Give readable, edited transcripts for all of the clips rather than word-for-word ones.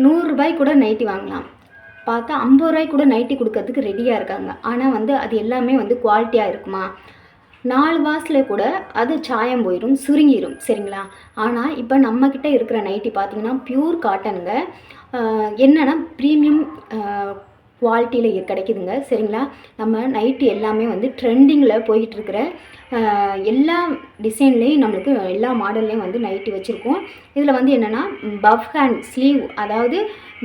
ரூ. 100 கூட நைட்டி வாங்கலாம். பார்த்தா ரூ. 50 கூட நைட்டி கொடுக்கறதுக்கு ரெடியாக இருக்காங்க. ஆனால் வந்து அது எல்லாமே வந்து குவாலிட்டியாக இருக்குமா? 4 மாதத்துல கூட அது சாயம் போயிடும், சுருங்கிடும். சரிங்களா? ஆனால் இப்போ நம்மக்கிட்ட இருக்கிற நைட்டி பார்த்தீங்கன்னா பியூர் காட்டனுங்க. என்னென்னா ப்ரீமியம் குவாலிட்டியில் கிடைக்குதுங்க. சரிங்களா? நம்ம நைட்டி எல்லாமே வந்து ட்ரெண்டிங்கில் போயிட்டுருக்கிற எல்லா டிசைன்லேயும் நம்மளுக்கு எல்லா மாடல்லையும் வந்து நைட்டி வச்சுருக்கோம். இதில் வந்து என்னென்னா பஃப் ஹேண்ட் ஸ்லீவ், அதாவது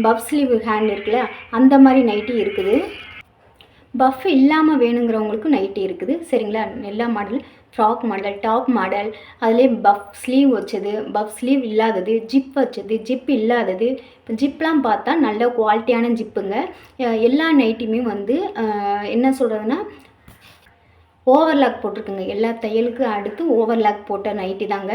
பஃப் ஸ்லீவ் ஹேண்ட் இருக்குல்ல, அந்த மாதிரி நைட்டி இருக்குது. பஃப் இல்லாமல் வேணுங்கிறவங்களுக்கு நைட்டி இருக்குது. சரிங்களா? எல்லா model, frock model, top model, அதிலே பஃப் ஸ்லீவ் வச்சது, பஃப் ஸ்லீவ் இல்லாதது, ஜிப் வச்சது, ஜிப் இல்லாதது. இப்போ ஜிப்லாம் பார்த்தா நல்ல குவாலிட்டியான ஜிப்புங்க. எல்லா நைட்டியுமே வந்து என்ன சொல்கிறதுனா ஓவர்லாக் போட்டிருக்குங்க. எல்லா தையலுக்கு அடுத்து ஓவர்லாக் போட்ட நைட்டி தாங்க.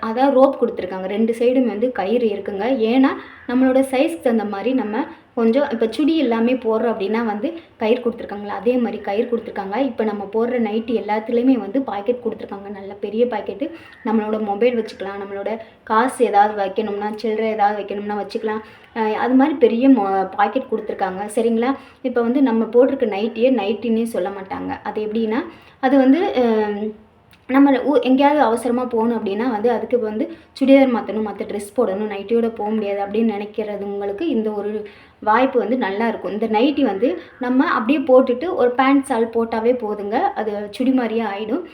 அதாவது ரோப் கொடுத்துருக்காங்க. 2 சைடுமே வந்து கயிறு இருக்குங்க. ஏன்னா நம்மளோட சைஸ்க்கு தகுந்த மாதிரி நம்ம கொஞ்சம் இப்போ சுடி எல்லாமே போடுறோம் அப்படின்னா வந்து கயிறு கொடுத்துருக்காங்களா, அதே மாதிரி கயிறு கொடுத்துருக்காங்க. இப்போ நம்ம போடுற நைட்டி எல்லாத்துலேயுமே வந்து பாக்கெட் கொடுத்துருக்காங்க. நல்ல பெரிய பாக்கெட்டு. நம்மளோட மொபைல் வச்சுக்கலாம், நம்மளோட காசு ஏதாவது வைக்கணும்னா, சில்லறை ஏதாவது வைக்கணும்னா வச்சுக்கலாம். அது மாதிரி பெரிய பாக்கெட் கொடுத்துருக்காங்க. சரிங்களா? இப்போ வந்து நம்ம போட்டிருக்க நைட்டியே நைட்டின்னே சொல்ல மாட்டாங்க. அது எப்படின்னா அது வந்து நம்ம எங்கேயாவது அவசரமாக போகணும் அப்படின்னா வந்து அதுக்கு வந்து சுடிதார் மாற்றணும், மற்ற ட்ரெஸ் போடணும், நைட்டியோட போக முடியாது அப்படின்னு நினைக்கிறதுங்களுக்கு இந்த ஒரு வாய்ப்பு வந்து நல்லாயிருக்கும். இந்த நைட்டி வந்து நம்ம அப்படியே போட்டுட்டு ஒரு பேண்ட் சால் போட்டாவே போதுங்க, அது சுடி மாதிரியே ஆகிடும்.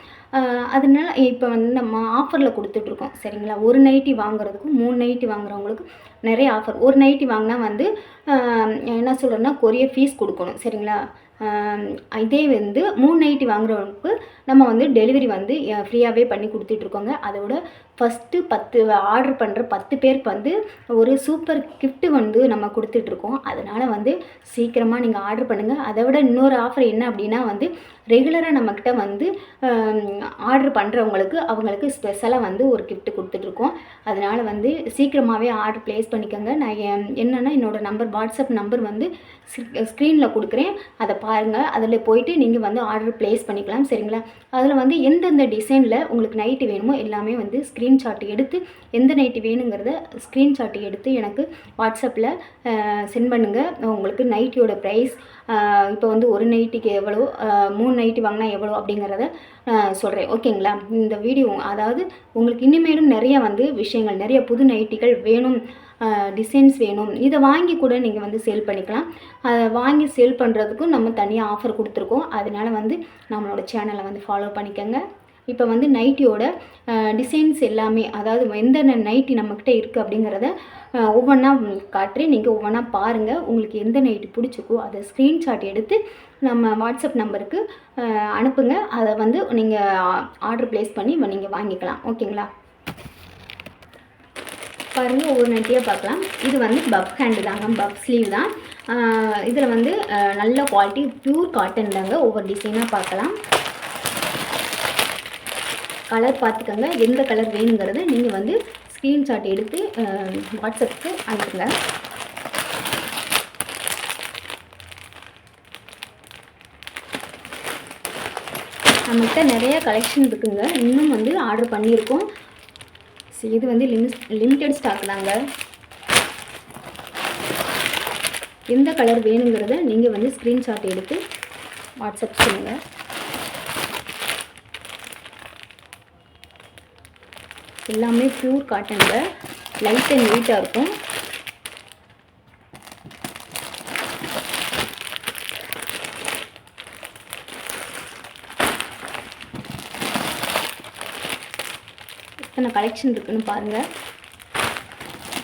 அதனால இப்போ வந்து நம்ம ஆஃபரில் கொடுத்துட்ருக்கோம். சரிங்களா? ஒரு நைட்டி வாங்குறதுக்கும் 3 நைட்டி வாங்குறவங்களுக்கு நிறைய ஆஃபர். ஒரு நைட்டி வாங்கினா வந்து என்ன சொல்கிறேன்னா கொரியர் ஃபீஸ் கொடுக்கணும். சரிங்களா? இதே வந்து 3 நைட்டி வாங்குறவங்களுக்கு நம்ம வந்து டெலிவரி வந்து ஃப்ரீயாகவே பண்ணி கொடுத்துட்ருக்கோங்க. அதோட ஃபஸ்ட்டு 10 ஆர்டர் பண்ணுற 10 பேருக்கு வந்து ஒரு சூப்பர் கிஃப்ட்டு வந்து நம்ம கொடுத்துட்ருக்கோம். அதனால் வந்து சீக்கிரமாக நீங்கள் ஆர்டர் பண்ணுங்கள். அதை விட இன்னொரு ஆஃபர் என்ன அப்படின்னா வந்து ரெகுலராக நம்மக்கிட்ட வந்து ஆர்டர் பண்ணுறவங்களுக்கு அவங்களுக்கு ஸ்பெஷலாக வந்து ஒரு கிஃப்ட்டு கொடுத்துட்ருக்கோம். அதனால் வந்து சீக்கிரமாகவே ஆர்டர் ப்ளேஸ் பண்ணிக்கோங்க. நான் என்னென்னா என்னோடய நம்பர், வாட்ஸ்அப் நம்பர் வந்து ஸ்க்ரீனில் கொடுக்குறேன், அதை பாருங்கள். அதில் போய்ட்டு நீங்கள் வந்து ஆர்டர் ப்ளேஸ் பண்ணிக்கலாம். சரிங்களா? அதில் வந்து எந்தெந்த டிசைனில் உங்களுக்கு நைட்டி வேணுமோ எல்லாமே வந்து ஸ்க்ரீன்ஷாட் எடுத்து, எந்த நைட்டி வேணுங்கிறத ஸ்க்ரீன்ஷாட் எடுத்து எனக்கு வாட்ஸ்அப்பில் சென்ட் பண்ணுங்கள். உங்களுக்கு நைட்டியோட ப்ரைஸ், இப்போ வந்து ஒரு நைட்டிக்கு எவ்வளோ, 3 நைட்டி வாங்கினா எவ்வளோ அப்படிங்கிறத சொல்கிறேன். ஓகேங்களா? இந்த வீடியோ அதாவது உங்களுக்கு இனிமேலும் நிறைய வந்து விஷயங்கள், நிறைய புது நைட்டிகள் வேணும், டிசைன்ஸ் வேணும், இதை வாங்கி கூட நீங்கள் வந்து சேல் பண்ணிக்கலாம். அதை வாங்கி சேல் பண்ணுறதுக்கும் நம்ம தனியாக ஆஃபர் கொடுத்துருக்கோம். அதனால் வந்து நம்மளோட சேனலை வந்து ஃபாலோ பண்ணிக்கோங்க. இப்போ வந்து நைட்டியோட டிசைன்ஸ் எல்லாமே, அதாவது எந்த நைட்டி நம்மக்கிட்ட இருக்குது அப்படிங்கிறத ஒவ்வொன்றா காட்டுறேன். நீங்கள் ஒவ்வொன்றா பாருங்கள். உங்களுக்கு எந்த நைட்டி பிடிச்சிக்கோ அதை ஸ்க்ரீன்ஷாட் எடுத்து நம்ம வாட்ஸ்அப் நம்பருக்கு அனுப்புங்க. அதை வந்து நீங்கள் ஆர்டர் ப்ளேஸ் பண்ணி நீங்கள் வாங்கிக்கலாம். ஓகேங்களா? பாருங்கள், ஒவ்வொரு நைட்டியாக பார்க்கலாம். இது வந்து பஃப் ஹேண்டு தாங்க, பஃப் ஸ்லீவ் தான். இதில் வந்து நல்ல குவாலிட்டி ப்யூர் காட்டன் தாங்க. ஒவ்வொரு டிசைனாக பார்க்கலாம். கலர் பார்த்துக்கோங்க. எந்த கலர் வேணுங்கிறத நீங்கள் வந்து ஸ்க்ரீன்ஷாட் எடுத்து வாட்ஸ்அப்புக்கு அனுப்புங்க. நம்மகிட்ட நிறைய கலெக்ஷன் இருக்குங்க. இன்னும் வந்து ஆர்டர் பண்ணியிருக்கோம். இது வந்து லிமிட்டட் ஸ்டாக் தாங்க. எந்த கலர் வேணுங்கிறத நீங்கள் வந்து ஸ்க்ரீன்ஷாட் எடுத்து வாட்ஸ்அப் சொல்லுங்கள். எல்லாமே ப்யூர் காட்டனில் லைட் அண்ட் வெயிட்டாக இருக்கும். எத்தனை கலெக்ஷன் இருக்குன்னு பாருங்கள்.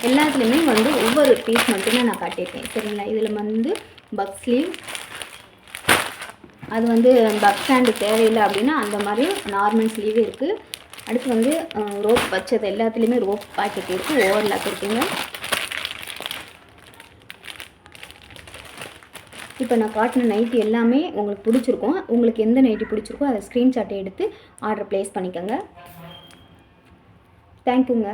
எல்லாத்துலேயுமே வந்து ஒவ்வொரு பீஸ் மட்டும்தான் நான் காட்டியிருக்கேன். சரிங்களா? இதில் வந்து பஃப் ஸ்லீவ், அது வந்து பஃப் ஹேண்டு தேவையில்லை அப்படின்னா அந்த மாதிரி நார்மல் ஸ்லீவ் இருக்குது. அடுத்து வந்து ரோப் வச்சது எல்லாத்துலேயுமே ரோப் பாக்கெட் இருக்குது, ஓவர்லாக் இருக்குங்க. இப்போ நான் காட்டின நைட்டி எல்லாமே உங்களுக்கு பிடிச்சிருக்கும். உங்களுக்கு எந்த நைட்டி பிடிச்சிருக்கோ அதை ஸ்க்ரீன்ஷாட்டை எடுத்து ஆர்டர் ப்ளேஸ் பண்ணிக்கோங்க. தேங்க்யூங்க.